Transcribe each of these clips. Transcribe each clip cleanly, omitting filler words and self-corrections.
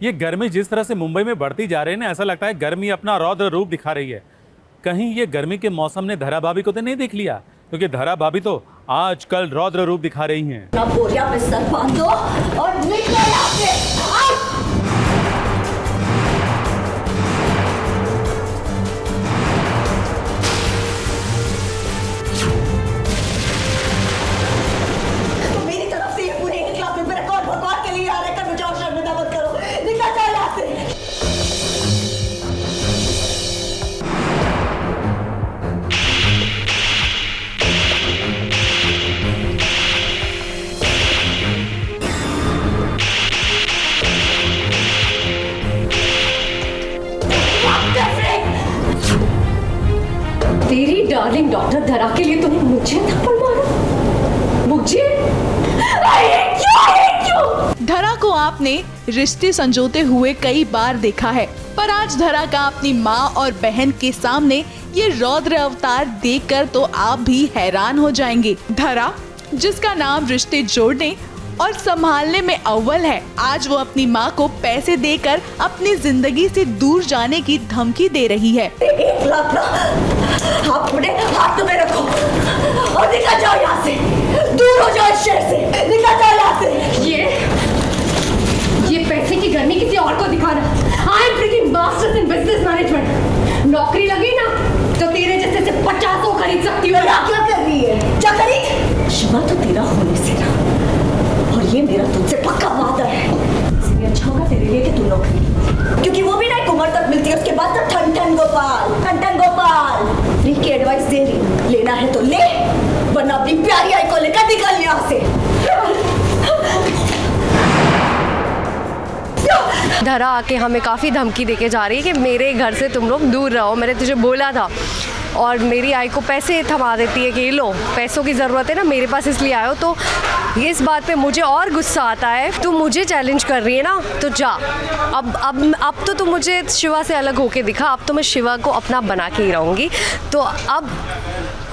ये गर्मी जिस तरह से मुंबई में बढ़ती जा रही है ना, ऐसा लगता है गर्मी अपना रौद्र रूप दिखा रही है। कहीं ये गर्मी के मौसम ने धरा भाभी को तो नहीं देख लिया, क्योंकि धरा भाभी तो आजकल रौद्र रूप दिखा रही हैं। ना बोरिया पे सर बांधो और निकलो यहाँ से। तो मेरी तरफ से ये पूरे एक क्लास में मेरे कौन भगवान के लिए आ रहे, कर मुझे और शर्मिंदा मत करो। निकल जाओ यहाँ से। तेरी डार्लिंग डॉक्टर धरा के लिए तूने मुझे थप्पड़ मारा? मुझे? क्यों? धरा को आपने रिश्ते संजोते हुए कई बार देखा है, पर आज धरा का अपनी माँ और बहन के सामने ये रौद्र अवतार देखकर तो आप भी हैरान हो जाएंगे। धरा, जिसका नाम रिश्ते जोड़ने और संभालने में अव्वल है, आज वो अपनी माँ को पैसे देकर अपनी जिंदगी से दूर जाने की धमकी दे रही है। एक लाख ना, आप अपने हाथ में रखो और निकल जाओ यहाँ से। दूर हो जाओ इस शहर से, निकल जाओ यहाँ से। ये पैसे की गर्मी किसी और को दिखाना। I am freaking masters in business management. नौकरी लगी ना तो तेरे जैसे से 50 खरीद सकती हो। क्या कर रही है? क्या खरीद? शिवा तो तेरा होने से ना, और ये मेरा तुझसे पक्का वादा है। इसलिए अच्छा होगा तेरे लिए कि तू नौकरी, क्योंकि वो भी ना एक उम्र तक मिलती है, उसके बाद तो ठन गोपाल फ्री की एडवाइस दे रही। लेना है तो ले, वरना अपनी प्यारी आई को लेकर निकल यहाँ से। धरा आके हमें काफ़ी धमकी देके जा रही है कि मेरे घर से तुम लोग दूर रहो, मैंने तुझे बोला था। और मेरी आई को पैसे थमा देती है कि लो पैसों की ज़रूरत है ना, मेरे पास इसलिए आए हो। तो इस बात पे मुझे और गुस्सा आता है। तू मुझे चैलेंज कर रही है ना, तो जा। अब तो तू मुझे शिवा से अलग होके दिखा। अब तो मैं शिवा को अपना बना के ही रहूँगी। तो अब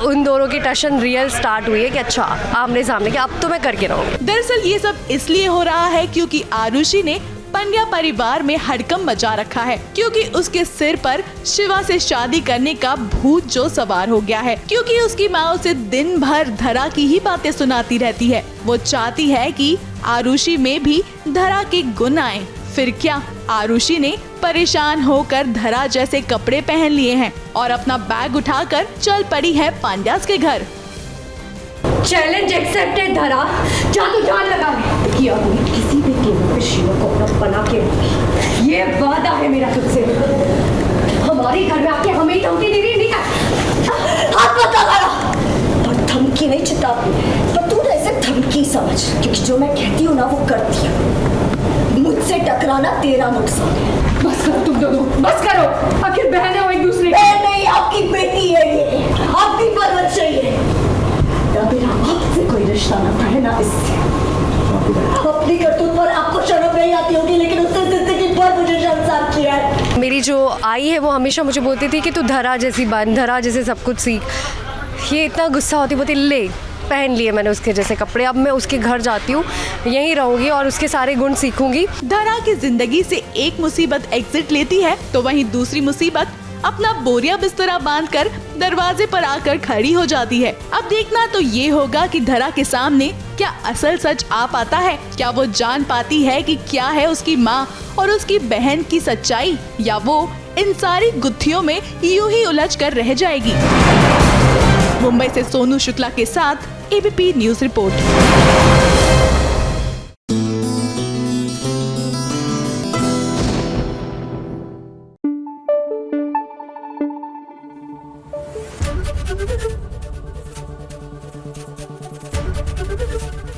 उन दोनों की टशन रियल स्टार्ट हुई है कि अच्छा आमने सामने, कि अब तो मैं करके रहूँगी। दरअसल ये सब इसलिए हो रहा है क्योंकि आरुषि ने पंड्या परिवार में हड़कंप मचा रखा है, क्योंकि उसके सिर पर शिवा से शादी करने का भूत जो सवार हो गया है। क्योंकि उसकी माँ उसे दिन भर धरा की ही बातें सुनाती रहती है। वो चाहती है कि आरुषि में भी धरा के गुण आए। फिर क्या, आरुषि ने परेशान होकर धरा जैसे कपड़े पहन लिए हैं और अपना बैग उठाकर चल पड़ी है पांड्यास के घर। चैलेंज एक्सेप्टेड धरा, जा तू जान लगा किया हुई किसी भी कीमत पे शिवा को अपना बना के रखी। ये वादा है मेरा तुझसे। हमारे घर में आके हमें धमकी दे रही है। हाथ मत लगा। और धमकी नहीं चिताती, पर तू ना इसे धमकी समझ, क्योंकि जो मैं कहती हूँ ना वो करती हूँ। मुझसे टकराना तेरा नुकसान है। बस करो तुम दोनों, बस करो। आखिर बहन हो एक दूसरे की। बहन नहीं, आपकी बेटी है ये, आपकी परवरिश चाहिए। मेरा आपसे कोई रिश्ता ना था, है ना इससे। अपनी करतूत पर आपको शर्म नहीं आती होगी, लेकिन उसने जिंदगी भर मुझे शर्मसार किया है। मेरी जो आई है वो हमेशा मुझे बोलती थी कि तू धरा जैसी बन, धरा जैसे सब कुछ सीख। ये इतना गुस्सा होती, बोलती ले पहन लिए मैंने उसके जैसे कपड़े, अब मैं उसके घर जाती हूँ, यहीं रहूंगी और उसके सारे गुण सीखूंगी। धरा की जिंदगी से एक मुसीबत एग्जिट लेती है तो वहीं दूसरी मुसीबत अपना बोरिया बिस्तरा बांधकर दरवाजे पर आकर खड़ी हो जाती है। अब देखना तो ये होगा कि धरा के सामने क्या असल सच आ पाता है। क्या वो जान पाती है कि क्या है उसकी माँ और उसकी बहन की सच्चाई, या वो इन सारी गुत्थियों में यूं ही उलझ कर रह जाएगी। मुंबई से सोनू शुक्ला के साथ ABP news report.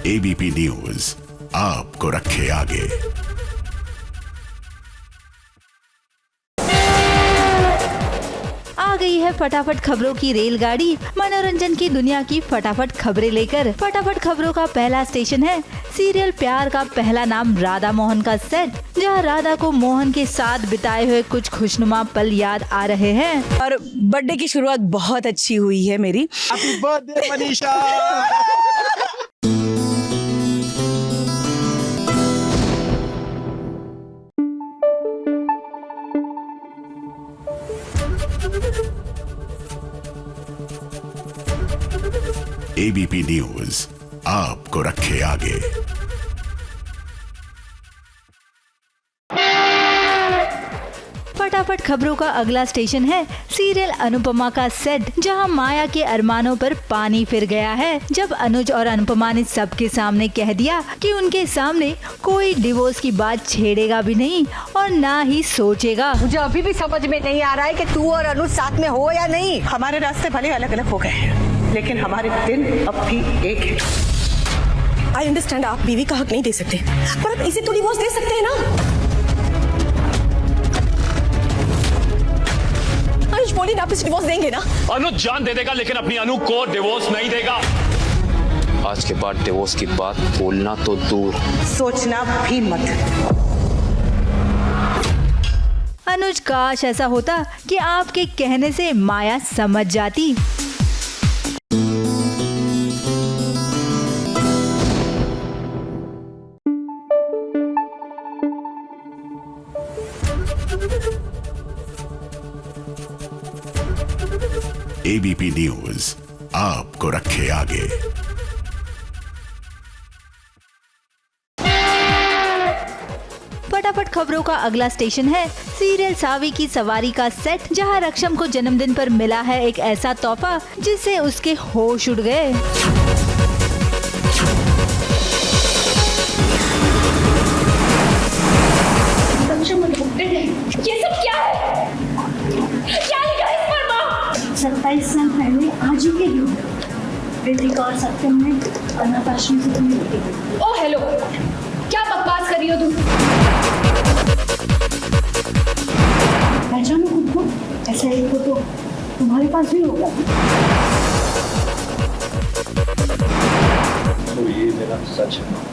ABP news आपको रखे आगे। आ गई है फटाफट खबरों की रेलगाड़ी, मनोरंजन की दुनिया की फटाफट खबरें लेकर। फटाफट खबरों का पहला स्टेशन है सीरियल प्यार का पहला नाम राधा मोहन का सेट, जहां राधा को मोहन के साथ बिताए हुए कुछ खुशनुमा पल याद आ रहे हैं। और बर्थडे की शुरुआत बहुत अच्छी हुई है मेरी। Happy birthday Manisha. ABP news आपको रखे आगे। फटाफट खबरों का अगला स्टेशन है सीरियल अनुपमा का सेट, जहां माया के अरमानों पर पानी फिर गया है जब अनुज और अनुपमा ने सबके सामने कह दिया कि उनके सामने कोई डिवोर्स की बात छेड़ेगा भी नहीं और ना ही सोचेगा। मुझे अभी भी समझ में नहीं आ रहा है कि तू और अनुज साथ में हो या नहीं। हमारे रास्ते भले अलग अलग हो गए हैं, लेकिन हमारे दिन अब भी एक है। आई अंडरस्टैंड, आप बीवी का हक नहीं दे सकते, पर आप इसे तो डिवोर्स दे सकते हैं ना। अनुज बोलिए, आप इसे डिवोर्स देंगे ना? अनुज जान दे देगा, लेकिन अपनी अनु को डिवोर्स नहीं देगा। आज के बाद डिवोर्स की बात बोलना तो दूर, सोचना भी मत। अनुज, काश ऐसा होता कि आपके कहने से माया समझ जाती। एबीपी न्यूज आपको रखे आगे। फटाफट खबरों का अगला स्टेशन है सीरियल सावी की सवारी का सेट, जहां रक्षम को जन्मदिन पर मिला है एक ऐसा तोहफा जिससे उसके होश उड़ गए। ये सब क्या है? क्या लिखा है इस पर माँ? 27 साल पहले आज ही के दिन बेटिकार सत्यम ने अनाथ आश्रम से तुम्हें निकली। ओ हेलो, क्या बकवास कर रही हो तुम? पहचानो खुद को, ऐसा एक फोटो तुम्हारे पास भी होगा। तो ये मेरा सच है।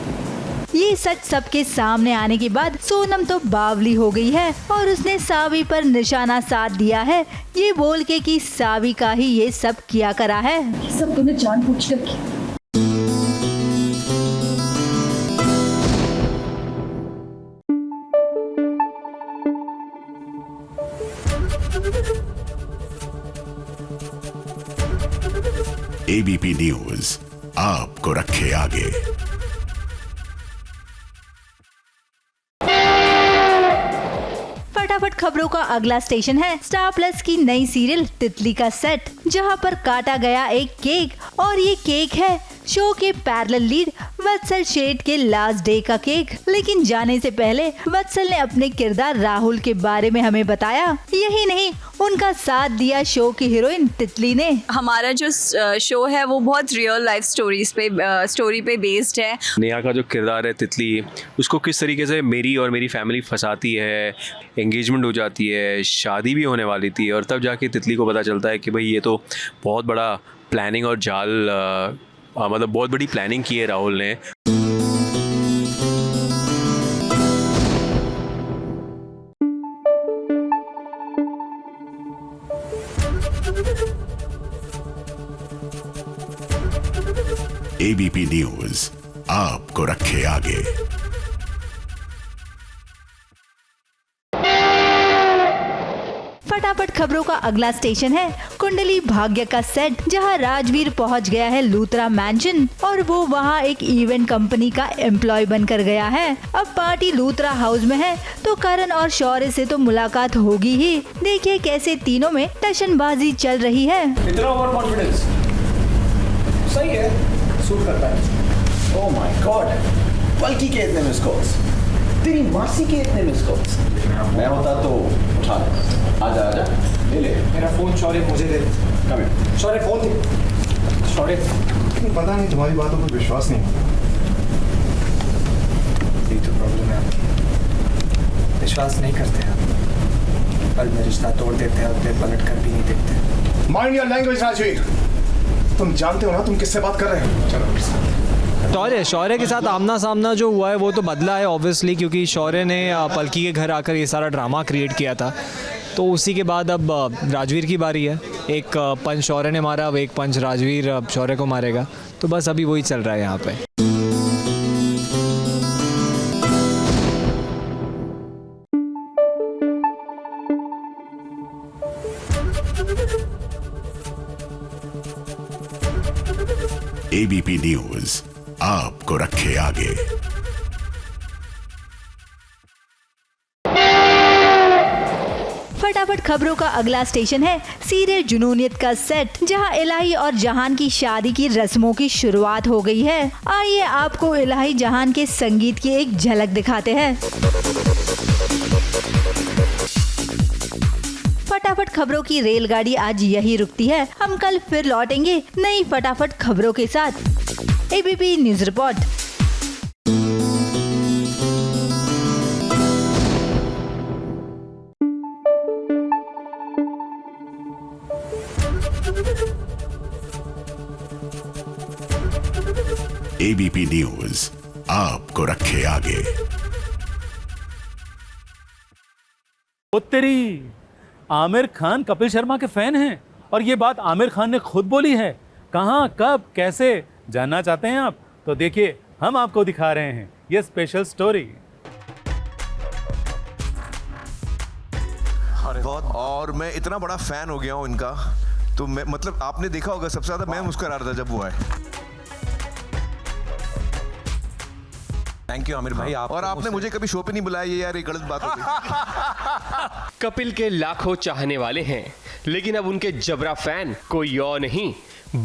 ये सच सबके सामने आने के बाद सोनम तो बावली हो गई है और उसने सावी पर निशाना साध दिया है, ये बोल के कि सावी का ही ये सब किया करा है। ये सब तूने जानबूझकर किया। एबीपी न्यूज आपको रखे आगे। फटाफट खबरों का अगला स्टेशन है स्टार प्लस की नई सीरियल तितली का सेट, जहां पर काटा गया एक केक और ये केक है शो के पैरेलल लीड वत्सल शेठ के लास्ट डे का केक। लेकिन जाने से पहले वत्सल ने अपने किरदार राहुल के बारे में हमें बताया। यही नहीं, उनका साथ दिया शो की हीरोइन तितली ने। हमारा जो शो है वो बहुत रियल लाइफ स्टोरी पे बेस्ड है। नेहा का जो किरदार है तितली, उसको किस तरीके से मेरी और मेरी फैमिली फंसाती है, एंगेजमेंट हो जाती है, शादी भी होने वाली थी, और तब जाके तितली को पता चलता है कि भाई ये तो बहुत बड़ा प्लानिंग और जाल, मतलब बहुत बड़ी प्लानिंग की है राहुल ने। एबीपी न्यूज आपको रखे आगे। फटाफट खबरों का अगला स्टेशन है कुंडली भाग्य का सेट, जहां राजवीर पहुंच गया है लूथरा मैंशन और वो वहां एक इवेंट कंपनी का एम्प्लॉय बनकर गया है। अब पार्टी लूथरा हाउस में है तो करण और शौर्य से तो मुलाकात होगी ही। देखिए कैसे तीनों में टशनबाजी चल रही है। इतना ओवर कॉन्फिडेंस सही है, सूट करता है। ओह माय गॉड, बल्कि के इतने मिस कॉल्स, तेरी मासी के इतने मिस कॉल्स। मैं होता तो उठा ले। आजा आजा, ले ले मेरा फोन। शौर्य मुझे दे। कम है शौर्य, फोन दे। शौर्य, पता नहीं तुम्हारी बातों पर विश्वास नहीं। यही तो प्रॉब्लम है, विश्वास नहीं करते आप, पल में रिश्ता तोड़ देते हैं और फिर पलट कर भी नहीं देखते। माइंड योर लैंग्वेज राजवीर, तुम जानते हो ना तुम किससे बात कर रहे हो। चलो। शौर्य के साथ आमना सामना जो हुआ है वो तो बदला है ऑब्वियसली, क्योंकि शौर्य ने पलकी के घर आकर ये सारा ड्रामा क्रिएट किया था। तो उसी के बाद अब राजवीर की बारी है। एक पंच शौर्य ने मारा, अब एक पंच राजवीर अब शौर्य को मारेगा। तो बस अभी वही चल रहा है यहाँ पे। एबीपी न्यूज आपको रखे आगे। फटाफट खबरों का अगला स्टेशन है सीरियल जुनूनियत का सेट, जहां इलाही और जहान की शादी की रस्मों की शुरुआत हो गई है। आइए आपको इलाही जहान के संगीत की एक झलक दिखाते हैं। फटाफट खबरों की रेलगाड़ी आज यही रुकती है। हम कल फिर लौटेंगे नई फटाफट खबरों के साथ। ABP news report. ABP news आपको रखे आगे। तेरी आमिर खान कपिल शर्मा के फैन हैं और ये बात आमिर खान ने खुद बोली है। कहाँ, कब, कैसे जानना चाहते हैं आप? तो देखिए, हम आपको दिखा रहे हैं ये स्पेशल स्टोरी। और मैं इतना बड़ा फैन हो गया हूँ इनका, तो मैं मतलब आपने देखा होगा सबसे ज्यादा मैं मुस्कुरा रहा था जब वो आए। थैंक यू आमिर भाई। आप और आपने मुझे कभी शो पे नहीं बुलाया, ये यार ये गलत बात हो गई। कपिल के लाखों चाहने वाले हैं, लेकिन अब उनके जबरा फैन कोई और नहीं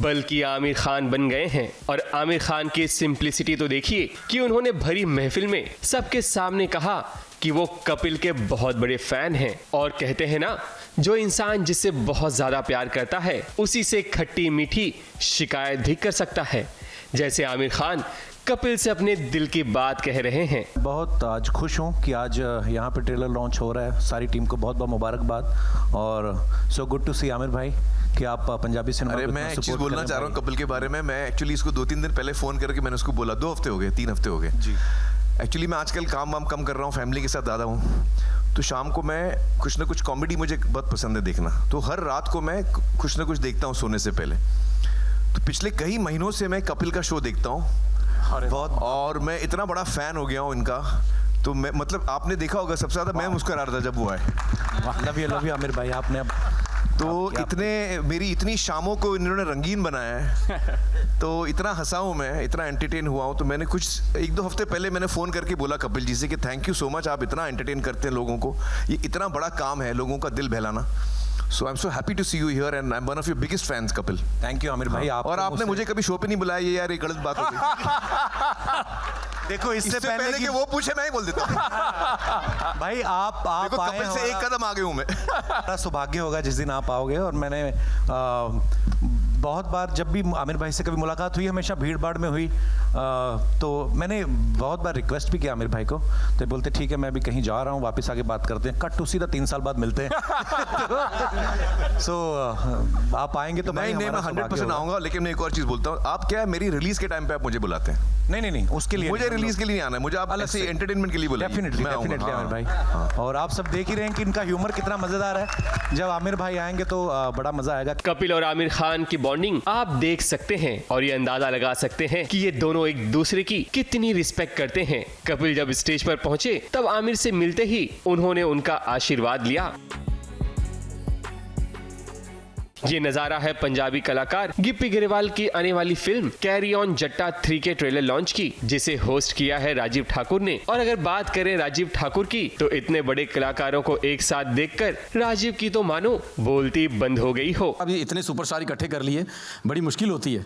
बल्कि आमिर खान बन गए हैं। और आमिर खान की सिंप्लिसिटी तो देखिए कि उन्होंने भरी महफिल में सबके सामने कहा कि वो कपिल के बहुत बड़े फैन हैं। और कहते हैं ना, जो इंसान जिससे बहुत ज्यादा प्यार करता है उसी से खट्टी मीठी शिकायत भी कर सकता है। जैसे आमिर खान कपिल से अपने दिल की बात कह रहे हैं। बहुत आज खुश हूँ कि आज यहाँ पे ट्रेलर लॉन्च हो रहा है। सारी टीम को बहुत बहुत मुबारकबाद और सो गुड टू सी आमिर भाई कि आप पंजाबी सिनेमा। अरे मैं एक चीज़ बोलना चाह रहा हूँ कपिल के बारे में। मैं एक्चुअली इसको 2-3 दिन पहले फ़ोन करके मैंने उसको बोला, 2 हफ्ते हो गए, 3 हफ्ते हो गए जी। एक्चुअली मैं आजकल काम वाम कम कर रहा हूँ, फैमिली के साथ ज़्यादा हूँ, तो शाम को मैं कुछ ना कुछ कॉमेडी मुझे बहुत पसंद है देखना, तो हर रात को मैं कुछ ना कुछ देखता हूँ सोने से पहले। तो पिछले कई महीनों से मैं कपिल का शो देखता हूँ बहुत, और मैं इतना बड़ा फैन हो गया हूँ इनका, तो मैं मतलब आपने देखा होगा सबसे ज़्यादा मैं मुस्कुरा रहा था जब वो आए। लव यू आमिर भाई। आपने अब तो इतने मेरी इतनी शामों को इन्होंने रंगीन बनाया है, तो इतना हंसा हूँ मैं, इतना एंटरटेन हुआ हूँ। तो मैंने कुछ 1-2 हफ्ते पहले मैंने फ़ोन करके बोला कपिल जी से कि थैंक यू सो मच, आप इतना एंटरटेन करते हैं लोगों को, ये इतना बड़ा काम है लोगों का दिल बहलाना। So I'm so happy to see you here and I'm one of your biggest fans, Kapil. Thank you Aamir भाई। आप और आपने मुझे कभी शो पे नहीं बुलाया, ये यार ये गलत बात हो गई। देखो इससे पहले कि वो पूछे मैं ही बोल देता हूँ। भाई आप देखो कपिल से एक कदम आगे हूँ मैं। बड़ा सौभाग्य होगा जिस दिन आप आओगे। और मैंने बहुत बार जब भी आमिर भाई से कभी मुलाकात हुई, हमेशा भीड़ भाड़ में हुई, तो मैंने बहुत बार रिक्वेस्ट भी किया आमिर भाई को, तो बोलते ठीक है मैं भी कहीं जा रहा हूँ, वापस आके बात करते हैं। कट टू सीधा 3 साल बाद मिलते हैं। सो आप आएंगे तो नहीं मैं 100% आऊंगा। लेकिन मैं एक और चीज़ बोलता हूँ, आप क्या है मेरी रिलीज के टाइम पे आप मुझे बुलाते हैं? नहीं उसके लिए मुझे रिलीज के लिए नहीं आना है, मुझे आप ऐसे एंटरटेनमेंट के लिए बुलाइए। डेफिनेटली आमिर भाई। और आप सब देख ही रहे हैं कि इनका ह्यूमर कितना मजेदार है। जब आमिर भाई आएंगे तो बड़ा मजा आएगा। कपिल और आमिर खान की बॉन्डिंग आप देख सकते हैं और ये अंदाजा लगा सकते हैं कि ये दोनों एक दूसरे की कितनी रिस्पेक्ट करते हैं। कपिल जब स्टेज पर पहुंचे तब आमिर से मिलते ही उन्होंने उनका आशीर्वाद लिया। ये नजारा है पंजाबी कलाकार गिप्पी ग्रेवाल की आने वाली फिल्म कैरी ऑन जट्टा 3 के ट्रेलर लॉन्च की, जिसे होस्ट किया है राजीव ठाकुर ने। और अगर बात करें राजीव ठाकुर की, तो इतने बड़े कलाकारों को एक साथ देखकर राजीव की तो मानो बोलती बंद हो गई हो। अब ये इतने सुपरस्टार इकट्ठे कर लिए बड़ी मुश्किल होती है,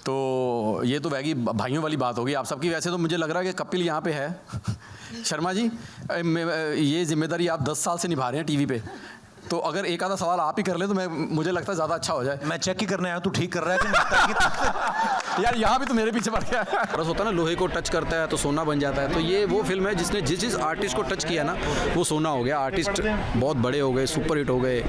तो ये तो वैगी भाइयों वाली बात होगी आप सबकी। वैसे तो मुझे लग रहा है कि कपिल यहाँ पे है। शर्मा जी, ये जिम्मेदारी आप 10 साल से निभा रहे हैं टीवी पे, तो अगर एक आधा सवाल आप ही कर ले तो मुझे लगता है ज़्यादा अच्छा हो जाए। मैं चेक ही करने आया, तू ठीक कर रहा है कि यार यहाँ भी तो मेरे पीछे पड़ गया। बस होता है ना, लोहे को टच करता है तो सोना बन जाता है। तो ये वो फिल्म है जिसने जिस आर्टिस्ट को टच किया ना वो सोना हो गया। आर्टिस्ट बहुत बड़े हो गए, सुपर हिट हो गए,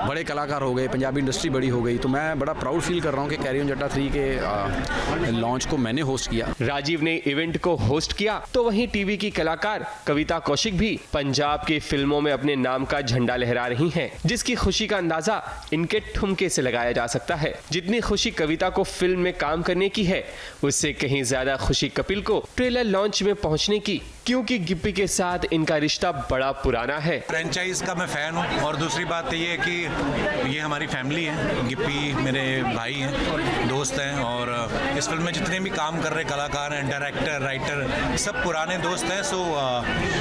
बड़े कलाकार हो गए, पंजाबी इंडस्ट्री बड़ी हो गई। तो मैं बड़ा प्राउड फील कर रहा हूँ कि कैरी ऑन जट्टा 3 के लॉन्च को मैंने होस्ट किया। राजीव ने इवेंट को होस्ट किया, तो वहीं टीवी की कलाकार कविता कौशिक भी पंजाब की फिल्मों में अपने नाम का झंडा लहरा रही हैं। हैं, जिसकी खुशी का अंदाजा इनके ठुमके से लगाया जा सकता है। जितनी खुशी कविता को फिल्म में काम करने की है, उससे कहीं ज्यादा खुशी कपिल को ट्रेलर लॉन्च में पहुंचने की, क्योंकि गिप्पी के साथ इनका रिश्ता बड़ा पुराना है। फ्रेंचाइज का मैं फ़ैन हूँ और दूसरी बात ये है कि ये हमारी फैमिली है। गिप्पी मेरे भाई हैं, दोस्त हैं और इस फिल्म में जितने भी काम कर रहे कलाकार हैं, डायरेक्टर, राइटर, सब पुराने दोस्त हैं। सो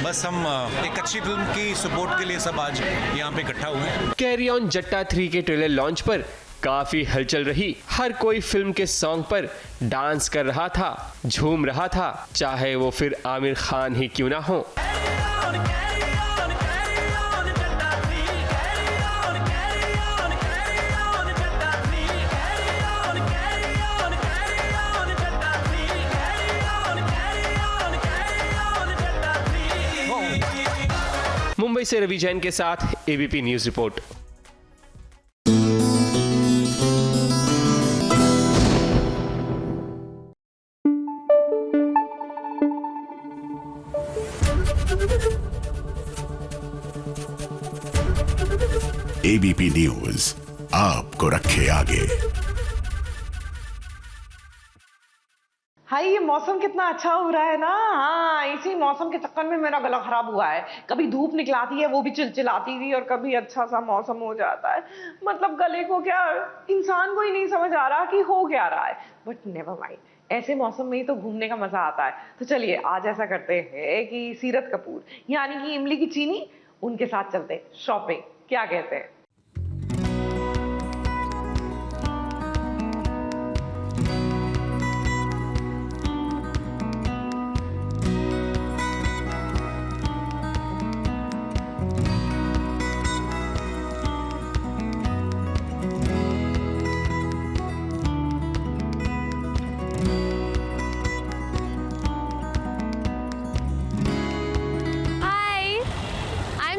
बस हम एक अच्छी फिल्म की सपोर्ट के लिए सब आज यहाँ पे इकट्ठा हुए हैं। कैरी ऑन जट्टा 3 के ट्रेलर लॉन्च पर काफी हलचल रही। हर कोई फिल्म के सॉन्ग पर डांस कर रहा था, झूम रहा था, चाहे वो फिर आमिर खान ही क्यों ना हो। मुंबई से रवि जैन के साथ ABP news report. ABP news आपको रखे आगे। हाय, ये मौसम कितना अच्छा हो रहा है ना। हाँ, इसी मौसम के चक्कर में मेरा गला खराब हुआ है। कभी धूप निकलाती है, वो भी चिलचिलाती हुई, और कभी अच्छा सा मौसम हो जाता है। मतलब गले को क्या, इंसान को ही नहीं समझ आ रहा कि हो क्या रहा है। बट नेवर माइंड, ऐसे मौसम में ही तो घूमने का मजा आता है। तो चलिए आज ऐसा करते हैं कि सीरत कपूर यानी कि इमली की चीनी, उनके साथ चलते हैं शॉपिंग। क्या कहते हैं?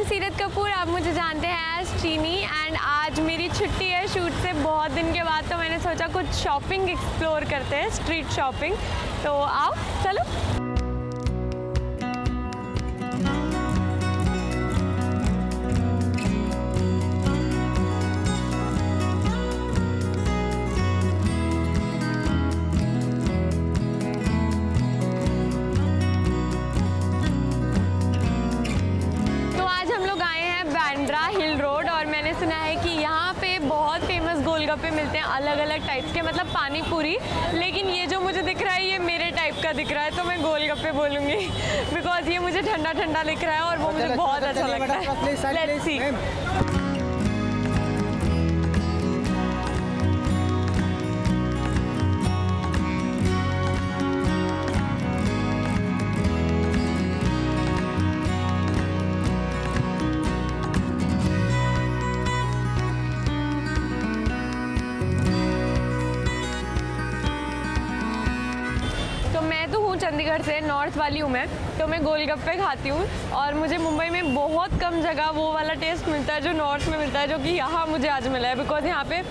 सीरत कपूर, आप मुझे जानते हैं एज चीनी, एंड आज मेरी छुट्टी है शूट से बहुत दिन के बाद, तो मैंने सोचा कुछ शॉपिंग एक्सप्लोर करते हैं, स्ट्रीट शॉपिंग। तो आओ चलो। गोलगप्पे मिलते हैं अलग अलग टाइप्स के, मतलब पानी पूरी, लेकिन ये जो मुझे दिख रहा है ये मेरे टाइप का दिख रहा है, तो मैं गोलगप्पे बोलूँगी बिकॉज ये मुझे ठंडा ठंडा दिख रहा है और वो मुझे बहुत अच्छा लगता है। Let's see. चंडीगढ़ से, नॉर्थ वाली हूँ मैं, तो मैं गोलगप्पे खाती हूँ और मुझे मुंबई में बहुत कम जगह वो वाला टेस्ट मिलता है जो नॉर्थ में मिलता है, जो कि यहाँ मुझे आज मिला है। बिकॉज यहाँ पे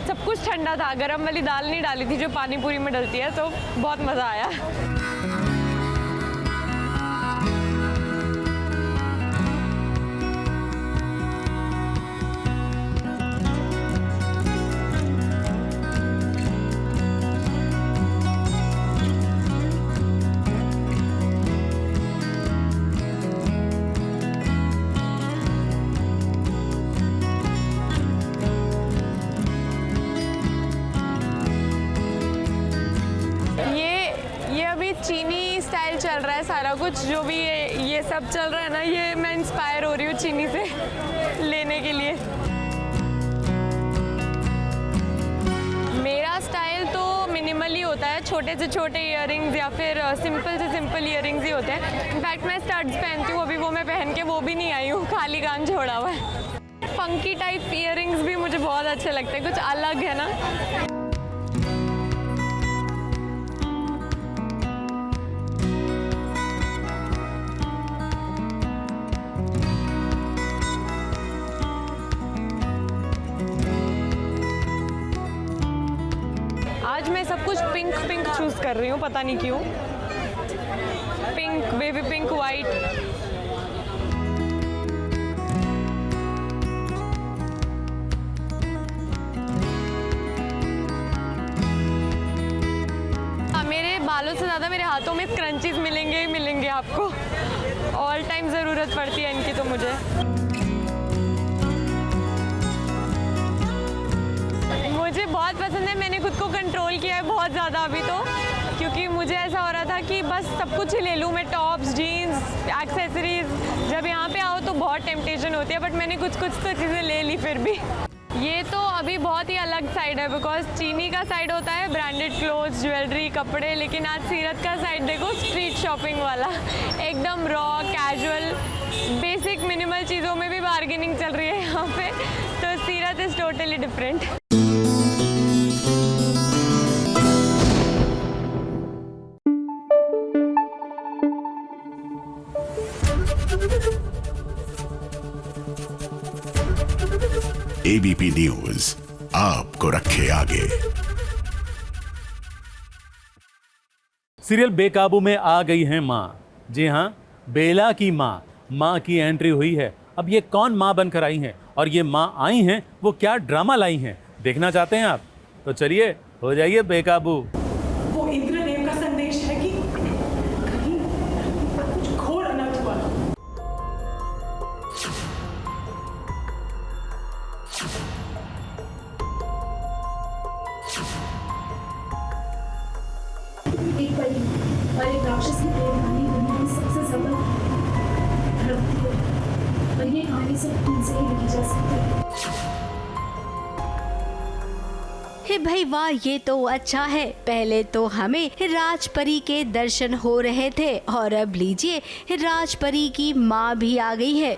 सब कुछ ठंडा था, गरम वाली दाल नहीं डाली थी जो पानी पूरी में डलती है, तो बहुत मज़ा आया। चीनी स्टाइल चल रहा है सारा कुछ, जो भी ये सब चल रहा है ना, ये मैं इंस्पायर हो रही हूँ चीनी से लेने के लिए। मेरा स्टाइल तो मिनिमल ही होता है, छोटे से छोटे इयररिंग्स या फिर सिंपल से सिंपल इयररिंग्स ही होते हैं। इनफैक्ट मैं स्टड्स पहनती हूँ, अभी वो मैं पहन के वो भी नहीं आई हूँ, खाली कान छोड़ा हुआ है। फंकी टाइप इयररिंग्स भी मुझे बहुत अच्छे लगते हैं, कुछ अलग है ना। आज मैं सब कुछ पिंक पिंक चूज कर रही हूँ, पता नहीं क्यों। Pink, baby pink, white. हाथों में क्रंचीज मिलेंगे ही मिलेंगे आपको। ऑल टाइम ज़रूरत पड़ती है इनकी तो मुझे। मुझे बहुत पसंद है, मैंने खुद को कंट्रोल किया है बहुत ज़्यादा अभी तो, क्योंकि मुझे ऐसा हो रहा था कि बस सब कुछ ही ले लूँ मैं, टॉप्स, जीन्स, एक्सेसरीज। जब यहाँ पे आओ तो बहुत टेम्पटेशन होती है, बट मैंने कुछ तो चीज़ें ले ली फिर भी। ये तो अभी बहुत ही अलग साइड है, बिकॉज चीनी का साइड होता है ब्रांडेड क्लोथ्स, ज्वेलरी, कपड़े, लेकिन आज सीरत का साइड देखो, स्ट्रीट शॉपिंग वाला, एकदम रॉ, कैजुअल, बेसिक मिनिमल चीज़ों में भी बार्गेनिंग चल रही है यहाँ पे, तो सीरत is totally different. ABP news आपको रखे आगे। सीरियल बेकाबू में आ गई है माँ। जी हाँ, बेला की माँ की एंट्री हुई है। अब ये कौन माँ बनकर आई हैं और ये माँ आई हैं वो क्या ड्रामा लाई हैं, देखना चाहते हैं आप? तो चलिए हो जाइए बेकाबू। वो इंद्रदेव का संदेश है कि कहीं कुछ घोर अनर्थ हुआ। एक परी और एक राक्षस की प्रेम कहानी दुनिया में सबसे ज्यादा धड़कती है, और ये कहानी सिर्फ इनसे ही लिखी जा सकती है। हे भाई वाह, ये तो अच्छा है। पहले तो हमें राजपरी के दर्शन हो रहे थे और अब लीजिए राजपरी की माँ भी आ गई है।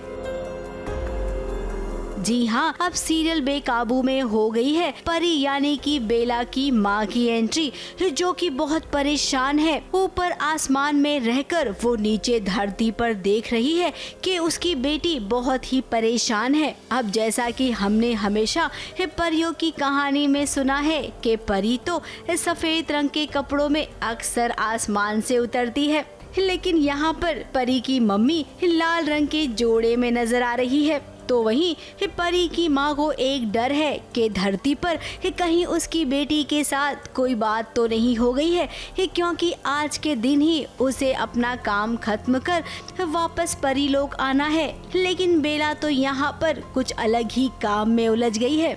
जी हाँ, अब सीरियल बेकाबू में हो गई है परी यानी कि बेला की माँ की एंट्री, जो कि बहुत परेशान है। ऊपर आसमान में रहकर वो नीचे धरती पर देख रही है कि उसकी बेटी बहुत ही परेशान है। अब जैसा कि हमने हमेशा परियों की कहानी में सुना है कि परी तो सफेद रंग के कपड़ों में अक्सर आसमान से उतरती है, लेकिन यहाँ पर परी की मम्मी लाल रंग के जोड़े में नजर आ रही है। तो वहीं परी की माँ को एक डर है कि धरती पर कहीं उसकी बेटी के साथ कोई बात तो नहीं हो गई है, क्योंकि आज के दिन ही उसे अपना काम खत्म कर वापस परी लोग आना है। लेकिन बेला तो यहाँ पर कुछ अलग ही काम में उलझ गई है।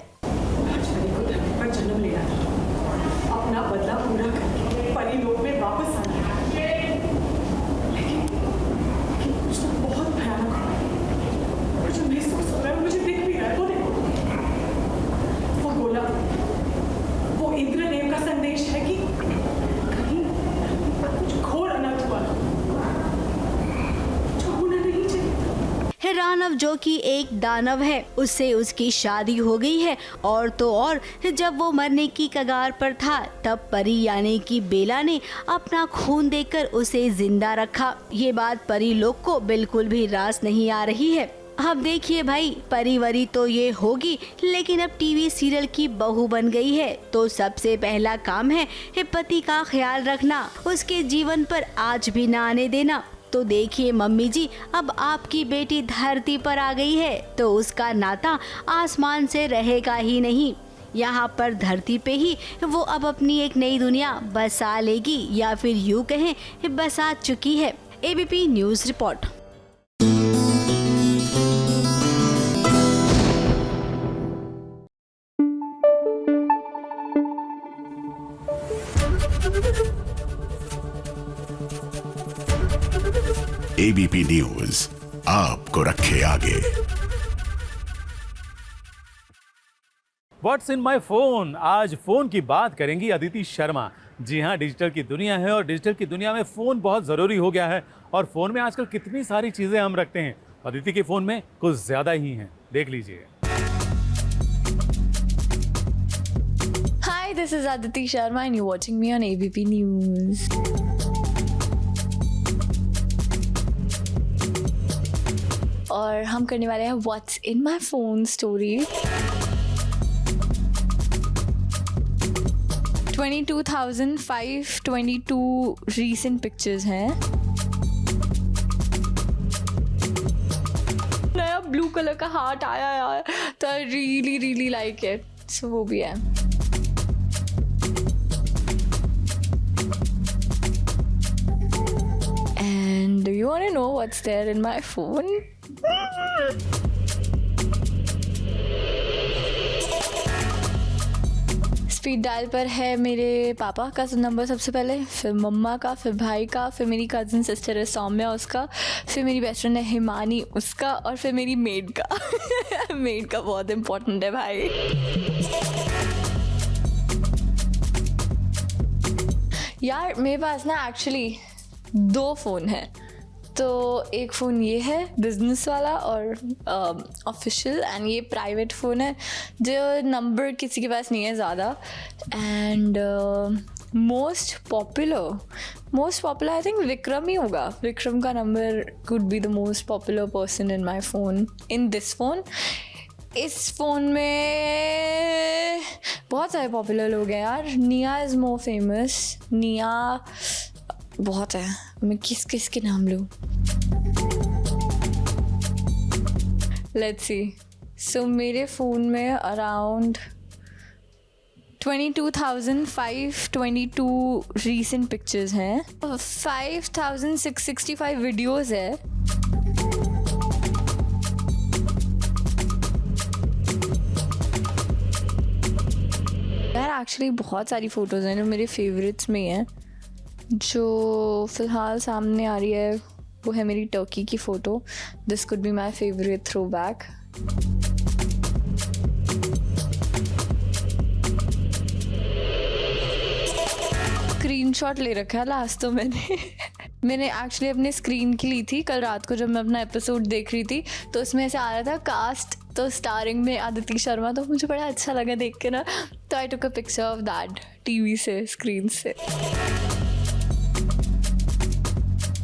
जन्म लेना था, अपना बदला पूरा करके परी लोग में वापस आना, लेकिन कुछ तो बहुत भयानक हुआ है। और जो महसूस हो रहा है मुझे दिख भी रहा है। वो देखो, वो गोला, वो इंद्रदेव का संदेश है कि कहीं कुछ घोर अनर्थ हुआ जो होना नहीं चाहिए। रानव जो कि एक दानव है, उससे उसकी शादी हो गई है, और तो और जब वो मरने की कगार पर था तब परी यानी कि बेला ने अपना खून देकर उसे जिंदा रखा। ये बात परी लोग को बिल्कुल भी रास नहीं आ रही है। अब देखिए भाई, परिवरी तो ये होगी, लेकिन अब टीवी सीरियल की बहू बन गई है, तो सबसे पहला काम है पति का ख्याल रखना, उसके जीवन पर आज भी ना आने देना। तो देखिए मम्मी जी, अब आपकी बेटी धरती पर आ गई है तो उसका नाता आसमान से रहेगा ही नहीं। यहाँ पर धरती पे ही वो अब अपनी एक नई दुनिया बसा लेगी, या फिर यूँ कहें बसा चुकी है। ABP news report. ABP news आपको रखे आगे। व्हाट्स इन माई फोन, आज फोन की बात करेंगी अदिति शर्मा। जी हाँ, डिजिटल की दुनिया है और डिजिटल की दुनिया में फ़ोन बहुत ज़रूरी हो गया है, और फ़ोन में आजकल कितनी सारी चीज़ें हम रखते हैं, अदिति के फ़ोन में कुछ ज़्यादा ही हैं, देख लीजिए। Hi, this is Aditi Sharma and you're watching me on ABP News. और हम करने वाले हैं What's in my phone story. 22,522 recent pictures हैं. नया ब्लू कलर का हार्ट आया यार, तो I really like it. So वो भी है. you want to know what's there in my phone? Speed dial पर है मेरे पापा का नंबर सबसे पहले, फिर मम्मा का, फिर भाई का, फिर मेरी कज़न सिस्टर है सौम्या उसका, फिर मेरी बेस्ट फ्रेंड है हिमानी उसका, और फिर मेरी मेड का मेड का बहुत इम्पोर्टेंट है भाई। यार मेरे पास ना एक्चुअली 2 फ़ोन हैं। तो एक फ़ोन ये है बिजनेस वाला और ऑफिशियल, एंड ये प्राइवेट फ़ोन है जो नंबर किसी के पास नहीं है ज़्यादा। And most popular I think Vikram ही होगा। विक्रम का number could be the most popular person in my phone, in this phone. इस फ़ोन में बहुत सारे पॉपुलर लोग हैं यार। निया इज़ मोर फेमस, निया बहुत है। मैं किस के नाम लूँ? Let's see. सो मेरे फ़ोन में अराउंड 22,522 रीसेंट पिक्चर्स हैं, 5,665 वीडियोज़ है। यार एक्चुअली बहुत सारी फ़ोटोज़ हैं जो मेरे फेवरेट्स में हैं। जो फ़िलहाल सामने आ रही है वो है मेरी टर्की की photo. This could be my favourite throw back. Screenshot ले रखा है लास्ट तो मैंने एक्चुअली अपने स्क्रीन की ली थी कल रात को जब मैं अपना एपिसोड देख रही थी। तो उसमें ऐसे आ रहा था कास्ट, तो स्टारिंग में आदिति शर्मा, तो मुझे बड़ा अच्छा लगा देख के ना। तो I took a picture of that TV से, स्क्रीन से।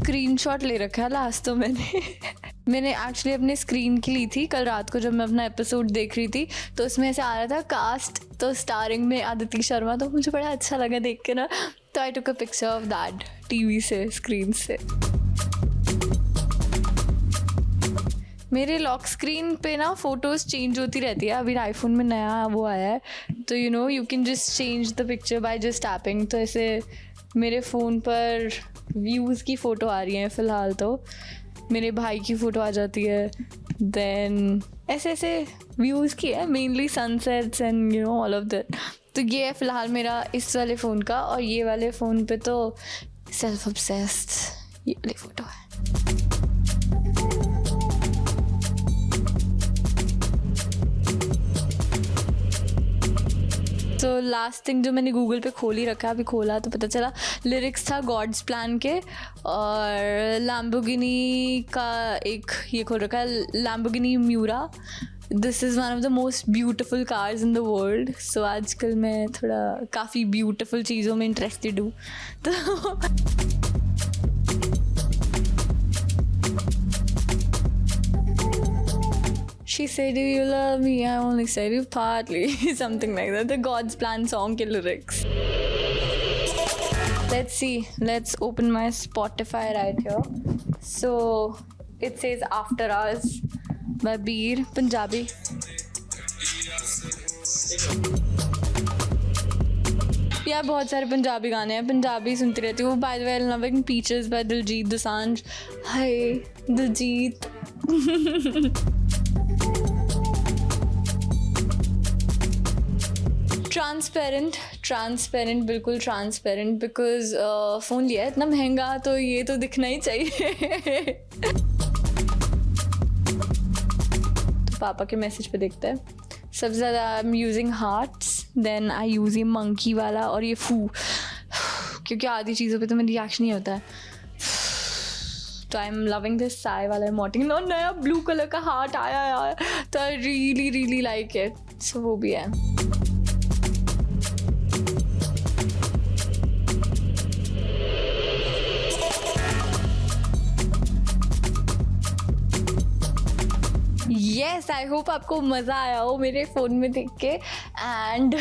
स्क्रीनशॉट ले रखा है लास्ट तो मैंने एक्चुअली अपने स्क्रीन की ली थी कल रात को जब मैं अपना एपिसोड देख रही थी। तो उसमें ऐसे आ रहा था कास्ट, तो स्टारिंग में आदिति शर्मा, तो मुझे बड़ा अच्छा लगा देख के ना। तो I took a picture of that TV से, स्क्रीन से। मेरे लॉक स्क्रीन पे ना फ़ोटोज़ चेंज होती रहती है। अभी आईफोन में नया वो आया है, तो you can just change the picture by just tapping. तो ऐसे मेरे फ़ोन पर व्यूज़ की फ़ोटो आ रही हैं फ़िलहाल। तो मेरे भाई की फ़ोटो आ जाती है, देन ऐसे व्यूज़ की है, mainly sunsets and all of that. तो ये है फ़िलहाल मेरा इस वाले फ़ोन का। और ये वाले फ़ोन पे तो सेल्फ ऑब्सेस्ड ये वाली फ़ोटो है। तो लास्ट थिंग जो मैंने गूगल पे खोल ही रखा, अभी खोला तो पता चला लिरिक्स था गॉड्स प्लान के। और लैम्बोर्गिनी का एक ये खोल रखा है, Lamborghini Miura. This is one of the most beautiful cars in the world. So आजकल मैं थोड़ा काफ़ी ब्यूटिफुल चीज़ों में इंटरेस्टेड हूँ। तो She said, "Do you love me? I only said you partly." Something like that. The God's Plan song ke lyrics. Let's see. Let's open my Spotify right here. So it says After Hours by Beer, Punjabi. यार बहुत सारे पंजाबी गाने हैं, पंजाबी सुनती रहती हूँ। By the way, loving peaches by Diljit Dosanjh. Hi Diljit. Transparent बिल्कुल transparent, because phone लिया है इतना महंगा तो ये तो दिखना ही चाहिए। तो पापा के मैसेज पे देखते हैं। सबसे ज़्यादा I am using hearts, then I use ये मंकी वाला और ये फू, क्योंकि आधी चीज़ों पे तो मेरा रिएक्शन नहीं होता है। तो I am loving this Sai वाला इमोटिंग। नया ब्लू कलर का हार्ट आया यार, तो आई रियली लाइक इट। सो वो भी है। Yes, I hope आपको मज़ा आया हो मेरे फ़ोन में देख के। एंड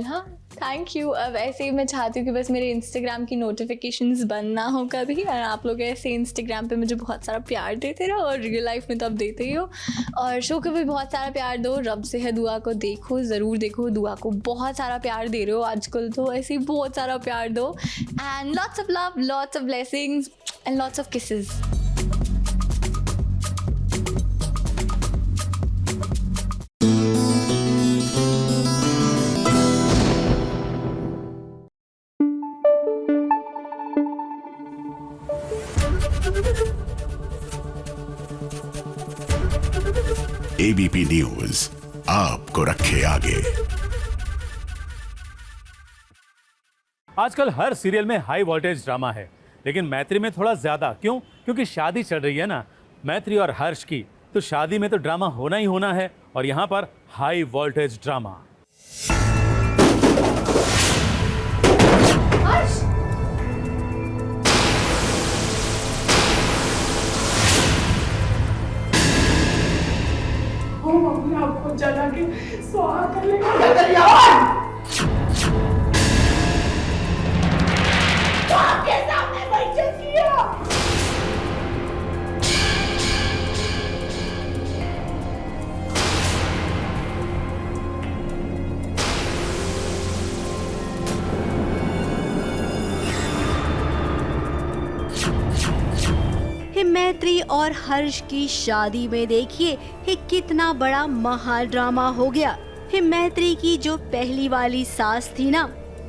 हाँ, थैंक यू। अब ऐसे ही मैं चाहती हूँ कि बस मेरे इंस्टाग्राम की नोटिफिकेशंस बंद ना हो कभी, और आप लोग ऐसे इंस्टाग्राम पे मुझे बहुत सारा प्यार देते रहो, और रियल लाइफ में तो आप देते ही हो। और शो को भी बहुत सारा प्यार दो। रब से है दुआ को देखो, ज़रूर देखो। दुआ को बहुत सारा प्यार दे रहे हो आजकल, तो ऐसे ही बहुत सारा प्यार दो। And lots of love, lots of blessings. and lots of kisses. ABP news आपको रखे आगे। आजकल हर सीरियल में हाई वोल्टेज ड्रामा है, लेकिन मैत्री में थोड़ा ज्यादा। क्यों? क्योंकि शादी चल रही है ना मैत्री और हर्ष की, तो शादी में तो ड्रामा होना ही होना है, और यहाँ पर हाई वोल्टेज ड्रामा। हम अपने आप को जला के स्वाहा कर लेंगे। आपके सामने बेइज्जत किया। मैत्री और हर्ष की शादी में देखिए ये कितना बड़ा महा ड्रामा हो गया। मैत्री की जो पहली वाली सास थी ना,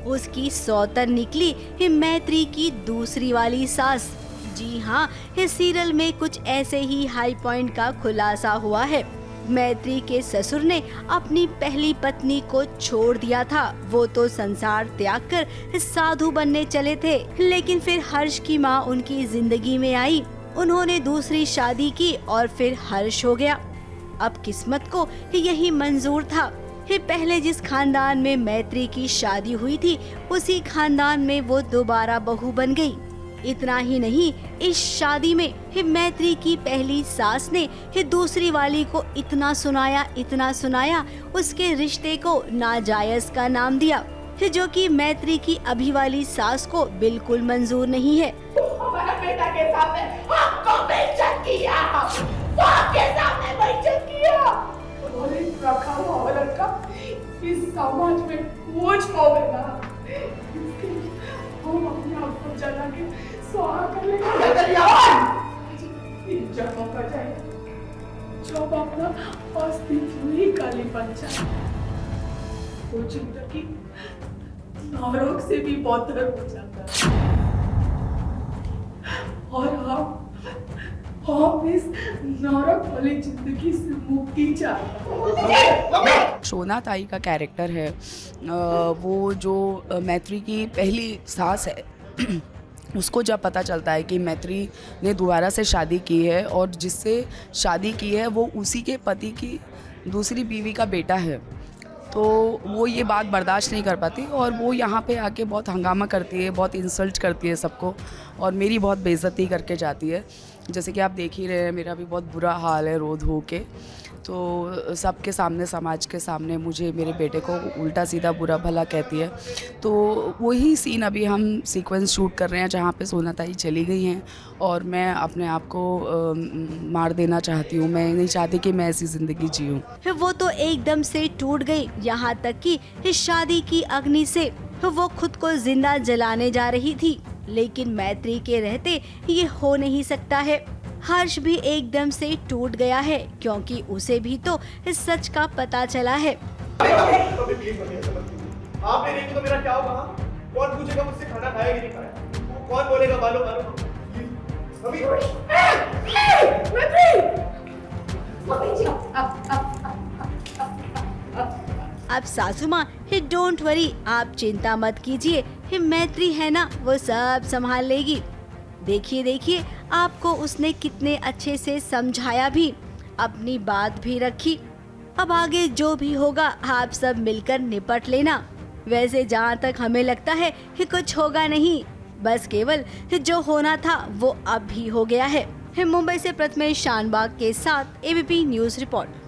उसकी सौतन निकली मैत्री की दूसरी वाली सास। जी हाँ, इस सीरियल में कुछ ऐसे ही हाई पॉइंट का खुलासा हुआ है। मैत्री के ससुर ने अपनी पहली पत्नी को छोड़ दिया था, वो तो संसार त्याग कर साधु बनने चले थे, लेकिन फिर हर्ष की माँ उनकी जिंदगी में आई, उन्होंने दूसरी शादी की और फिर हर्ष हो गया। अब किस्मत को यही मंजूर था। पहले जिस खानदान में मैत्री की शादी हुई थी, उसी खानदान में वो दोबारा बहू बन गई। इतना ही नहीं, इस शादी में मैत्री की पहली सास ने दूसरी वाली को इतना सुनाया, उसके रिश्ते को नाजायज का नाम दिया, जो कि मैत्री की अभी वाली सास को बिल्कुल मंजूर नहीं है। हमारा बेटा के सामने आपको बेइज्जत किया, आपके सामने बेइज्जत किया, और इस रखा हुआ औरत का इस समाज में बोझ होगा। हम अपने आप को जला के स्वाहा कर लेंगे। जब मौका जाए, जब अपना अस्तित्व ही काली बन जाए, वो जिंदगी नरक से भी बदतर हो जाता है। और हम इस नरक वाली जिंदगी से मुक्ति चाहते हैं। शोना ताई का कैरेक्टर है, वो जो मैत्री की पहली सास है, उसको जब पता चलता है कि मैत्री ने दोबारा से शादी की है और जिससे शादी की है वो उसी के पति की दूसरी बीवी का बेटा है, तो वो ये बात बर्दाश्त नहीं कर पाती और वो यहाँ पे आके बहुत हंगामा करती है, बहुत इंसल्ट करती है सबको, और मेरी बहुत बेइज्जती करके जाती है। जैसे कि आप देख ही रहे हैं, मेरा भी बहुत बुरा हाल है रो धो के, तो सबके सामने, समाज के सामने मुझे, मेरे बेटे को उल्टा सीधा बुरा भला कहती है। तो वही सीन अभी हम सीक्वेंस शूट कर रहे हैं जहाँ पे सोना ताई चली गई हैं, और मैं अपने आप को मार देना चाहती हूँ। मैं नहीं चाहती कि मैं ऐसी ज़िंदगी जीऊँ। वो तो एकदम से टूट गई, यहाँ तक कि इस शादी की अग्नि से वो खुद को जिंदा जलाने जा रही थी, लेकिन मैत्री के रहते ये हो नहीं सकता है। हर्ष भी एकदम से टूट गया है, क्योंकि उसे भी तो इस सच का पता चला है। आपने नहीं तो मेरा क्या होगा? कौन पूछेगा मुझसे खाना खाया कि नहीं खाया? कौन बोलेगा बालो बालो? अब सासू माँ, डोंट वरी, आप चिंता मत कीजिए, मैत्री है ना, वो सब संभाल लेगी। देखिए आपको उसने कितने अच्छे से समझाया भी, अपनी बात भी रखी। अब आगे जो भी होगा आप सब मिलकर निपट लेना। वैसे जहाँ तक हमें लगता है कि कुछ होगा नहीं, बस केवल जो होना था वो अब भी हो गया है। मुंबई से प्रथमेश शानबाग के साथ ABP news report.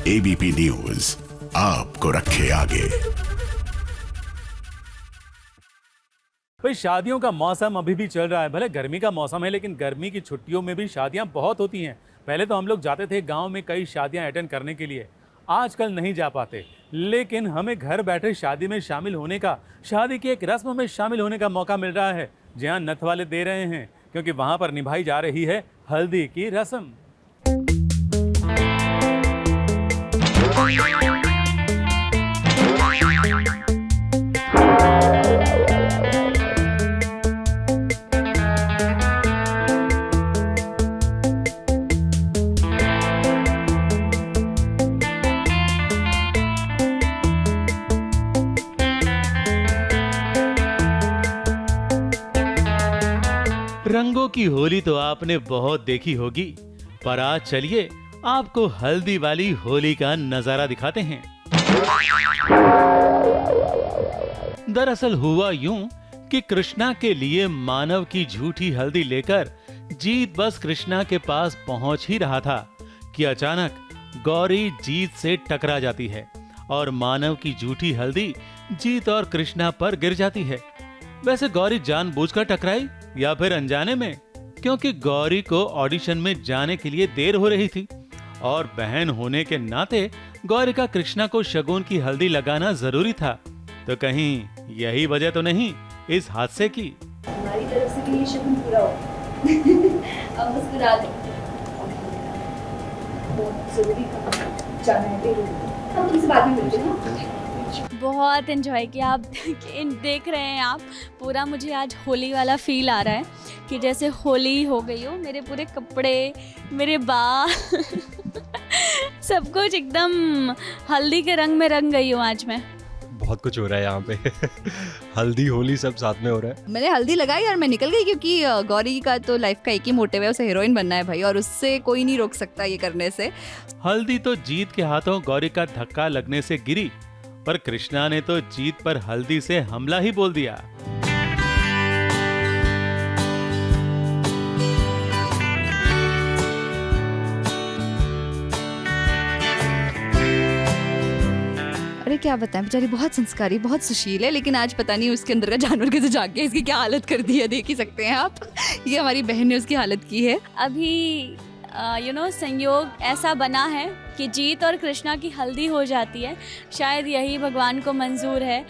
ABP news आपको रखे आगे। भाई शादियों का मौसम अभी भी चल रहा है, भले गर्मी का मौसम है लेकिन गर्मी की छुट्टियों में भी शादियां बहुत होती हैं। पहले तो हम लोग जाते थे गांव में कई शादियां अटेंड करने के लिए, आजकल नहीं जा पाते, लेकिन हमें घर बैठे शादी में शामिल होने का, शादी की एक रस्म में शामिल होने का मौका मिल रहा है, जहां नथ वाले दे रहे हैं, क्योंकि वहां पर निभाई जा रही है हल्दी की रस्म। रंगों की होली तो आपने बहुत देखी होगी, पर आज चलिए आपको हल्दी वाली होली का नजारा दिखाते हैं। दरअसल हुआ यूं कि कृष्णा के लिए मानव की झूठी हल्दी लेकर जीत बस कृष्णा के पास पहुंच ही रहा था कि अचानक गौरी जीत से टकरा जाती है और मानव की झूठी हल्दी जीत और कृष्णा पर गिर जाती है। वैसे गौरी जानबूझकर टकराई या फिर अनजाने में, क्योंकि गौरी को ऑडिशन में जाने के लिए देर हो रही थी और बहन होने के नाते गौरी का कृष्णा को शगुन की हल्दी लगाना जरूरी था। तो कहीं यही वजह तो नहीं इस हादसे की? हमारी तरफ से भी ये शगुन पूरा हो। अब मुस्कुरा दो। बहुत जरूरी काम जाना है, हम तुमसे बाद में मिलते हैं। बहुत इन्जॉय किया। आप देख रहे हैं आप पूरा, मुझे आज होली वाला फील आ रहा है कि जैसे होली हो गई हो। मेरे पूरे कपड़े, मेरे बाल सब कुछ एकदम हल्दी के रंग में रंग गई हूँ आज मैं। बहुत कुछ हो रहा है यहाँ पे हल्दी होली सब साथ में हो रहा है। मैंने हल्दी लगाई और मैं निकल गई, क्योंकि गौरी का तो लाइफ का एक ही मोटिव है, उसे हीरोइन बनना है भाई, और उससे कोई नहीं रोक सकता ये करने से। हल्दी तो जीत के हाथों गौरी का धक्का लगने से गिरी, पर कृष्णा ने तो जीत पर हल्दी से हमला ही बोल दिया। अरे क्या बताएं, बेचारी बहुत संस्कारी, बहुत सुशील है, लेकिन आज पता नहीं उसके अंदर का जानवर कैसे जाग गया, इसकी क्या हालत कर दी है, देख ही सकते हैं आप। ये हमारी बहन ने उसकी हालत की है। अभी संयोग ऐसा बना है कि जीत और कृष्णा की हल्दी हो जाती है। शायद यही भगवान को मंजूर है।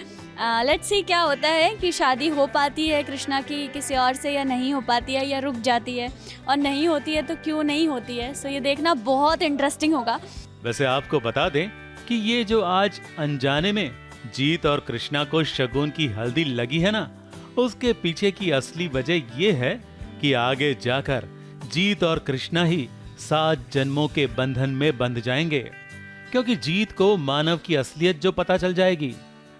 लेट्स सी क्या होता है कि शादी हो पाती है कृष्णा की किसी और से, या नहीं हो पाती है, या रुक जाती है, और नहीं होती है तो क्यों नहीं होती है। सो ये देखना बहुत इंटरेस्टिंग होगा। वैसे आपको बता दें कि ये जो आज अनजाने में जीत और कृष्णा को शगुन की हल्दी लगी है ना, उसके पीछे की असली वजह ये है कि आगे जाकर जीत और कृष्णा ही 7 जन्मों के बंधन में बंध जाएंगे, क्योंकि जीत को मानव की असलियत जो पता चल जाएगी।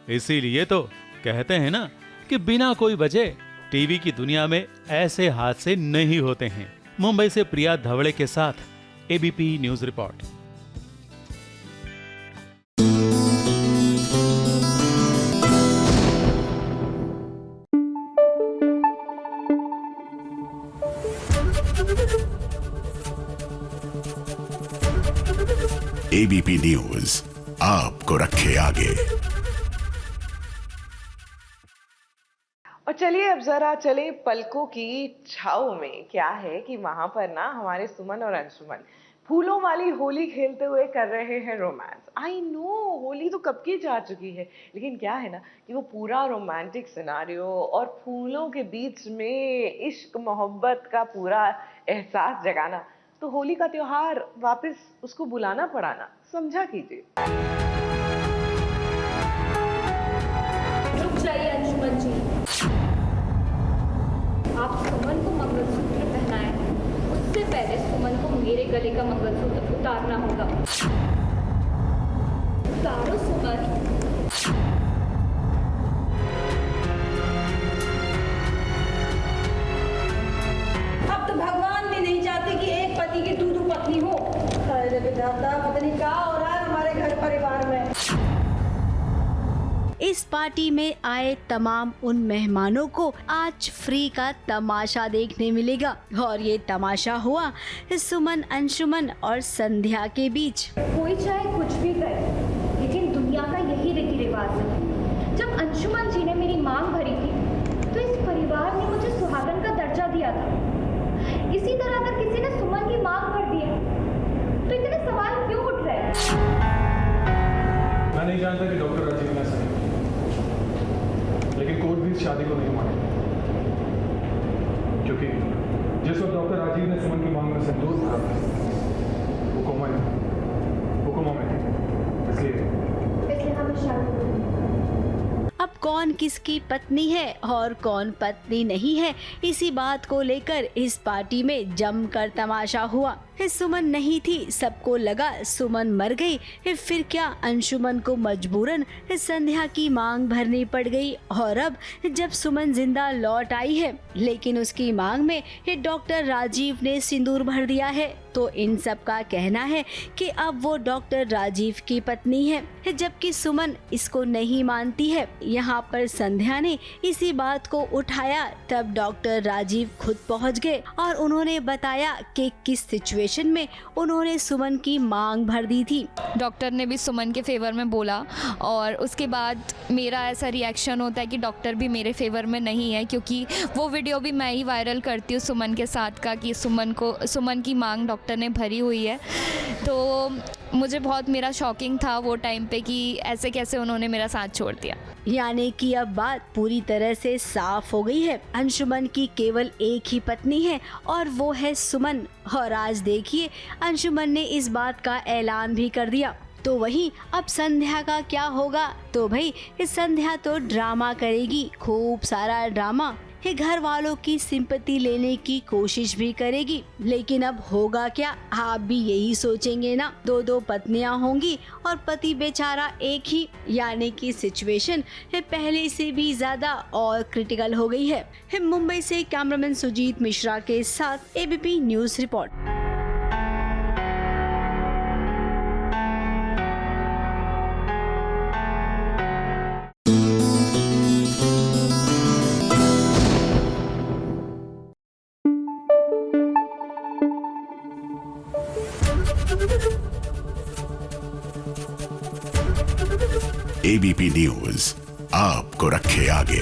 इसीलिए तो कहते हैं ना कि बिना कोई वजह टीवी की दुनिया में ऐसे हादसे नहीं होते हैं। मुंबई से प्रिया धवड़े के साथ ABP news report. ABP news आपको रखे आगे। और चलिए अब जरा चले पलकों की छाव में। क्या है कि वहां पर ना हमारे सुमन और अंशुमन फूलों वाली होली खेलते हुए कर रहे हैं रोमांस। आई नो होली तो कब की जा चुकी है, लेकिन क्या है ना कि वो पूरा रोमांटिक सिनारियो और फूलों के बीच में इश्क मोहब्बत का पूरा एहसास जगाना, तो होली का त्योहार वापस उसको बुलाना पड़ा ना। समझा कीजिए। रुक जाइए अंशुमन जी, आप सुमन को मंगलसूत्र पहनाए, उससे पहले सुमन को मेरे गले का मंगलसूत्र उतारना होगा। उतारो सुमन। अब तो भगवान भी नहीं चाहते कि एक पति की दो पत्नी हो। अरे विधाता, पता नहीं क्या हो रहा है हमारे घर परिवार में। इस पार्टी में आए तमाम उन मेहमानों को आज फ्री का तमाशा देखने मिलेगा, और ये तमाशा हुआ सुमन, अंशुमन और संध्या के बीच। कोई चाहे कुछ भी करे, लेकिन दुनिया का यही रीति रिवाज है। जब अंशुमन जी ने मेरी मांग भरी थी, तो इस जिस परिवार ने मुझे सुहागन का दर्जा दिया था, इसी तरह अगर किसी ने सुमन की मांग भर दी है तो इतने सवाल क्यों उठ रहे हैं? मैं नहीं जानता कि डॉक्टर राजीव ने ऐसा किया, लेकिन कोर्ट भी इस शादी को नहीं मानेगा, क्योंकि जिस वक्त डॉक्टर राजीव ने सुमन की मांग में सिंदूर भरा था, हुक्म में थी, इसलिए हमें शादी। अब कौन किसकी पत्नी है और कौन पत्नी नहीं है, इसी बात को लेकर इस पार्टी में जमकर तमाशा हुआ। सुमन नहीं थी, सबको लगा सुमन मर गई, फिर क्या अंशुमन को मजबूरन संध्या की मांग भरनी पड़ गई। और अब जब सुमन जिंदा लौट आई है, लेकिन उसकी मांग में डॉक्टर राजीव ने सिंदूर भर दिया है, तो इन सब का कहना है कि अब वो डॉक्टर राजीव की पत्नी है, जबकि सुमन इसको नहीं मानती है। यहाँ पर संध्या ने इसी बात को उठाया, तब डॉक्टर राजीव खुद पहुँच गए और उन्होंने बताया कि किस सिचुएशन में उन्होंने सुमन की मांग भर दी थी। डॉक्टर ने भी सुमन के फेवर में बोला और उसके बाद मेरा ऐसा रिएक्शन होता है कि डॉक्टर भी मेरे फेवर में नहीं है, क्योंकि वो वीडियो भी मैं ही वायरल करती हूँ सुमन के साथ का कि सुमन की मांग डॉक्टर ने भरी हुई है। तो मुझे बहुत मेरा शॉकिंग था वो टाइम पे कि ऐसे कैसे उन्होंने मेरा साथ छोड़ दिया। यानी कि अब बात पूरी तरह से साफ हो गई है, अंशुमन की केवल एक ही पत्नी है और वो है सुमन। और आज देखिए अंशुमन ने इस बात का ऐलान भी कर दिया। तो वहीं अब संध्या का क्या होगा? तो भाई इस संध्या तो ड्रामा करेगी, खूब सारा ड्रामा, घर वालों की सिंपैथी लेने की कोशिश भी करेगी। लेकिन अब होगा क्या, आप भी यही सोचेंगे ना, दो पत्नियां होंगी और पति बेचारा एक ही, यानी कि सिचुएशन पहले से भी ज्यादा और क्रिटिकल हो गई है। मुंबई से कैमरामैन सुजीत मिश्रा के साथ ABP news report. ABP news आपको रखे आगे।